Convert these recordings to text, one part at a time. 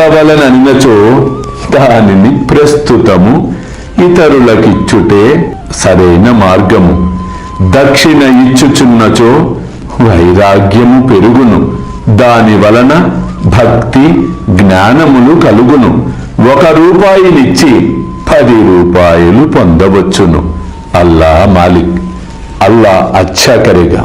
పొందవలననినచో దానిని ప్రస్తుతము ఇతరులకిచ్చుటే సరైన మార్గము. దక్షిణ ఇచ్చుచున్నచో వైరాగ్యము పెరుగును. దాని వలన భక్తి జ్ఞానములు కలుగును. 1 రూపాయినిచ్చి 10 రూపాయలు పొందవచ్చును. అల్లా మాలిక్, అల్లా అచ్చా కరేగా.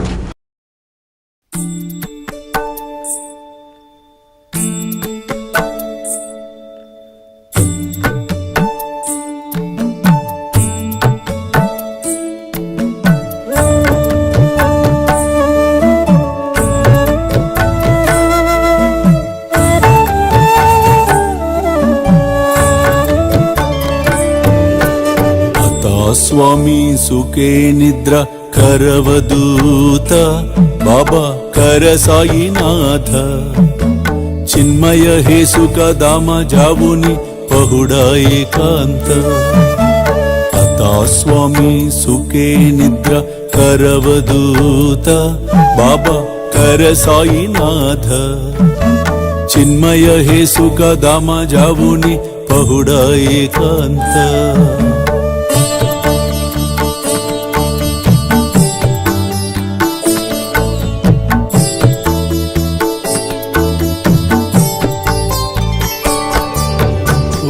స్వామి సుఖే నిద్ర కరవదూత బాబా కర సాయినాథ చిన్మయ హే సుఖ దామ జావుని పహుడా ఏకాంత అతా స్వామి సుఖే నిద్ర కరవదూత బాబా కర సాయినాథ చిన్మయ హే సుఖ దామ జావుని పహుడా ఏకాంత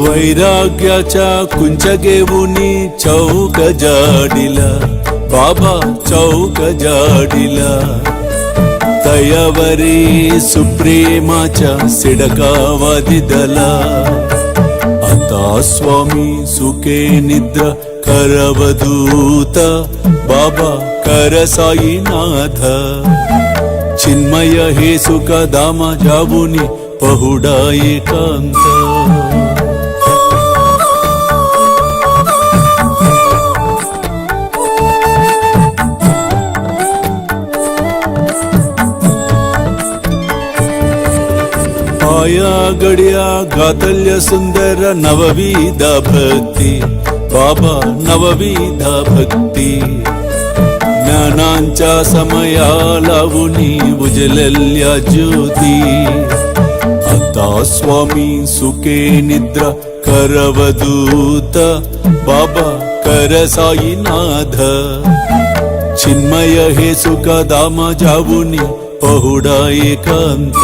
वैराग्याच्या कुंचगेवुनी चौक जाडिला बाबा चौक जाडिला तयावरी सुप्रेमाच्या सिडकावादिदला आता स्वामी सुखे निद्र करवदूत बाबा कर साईनाथ चिन्मय हे सुख दामा जावुनी पहुडा एकांत आया गड्या गातल्य सुंदर नवविध भक्ती बाबा नवविध भक्ती ज्ञानांच्या समया लावुनी उजलल्या ज्योती आता स्वामी सुखे निद्रा करवदूत बाबा कर साईनाथ चिन्मय हे सुख दामा जावुनी पहुडा एकांत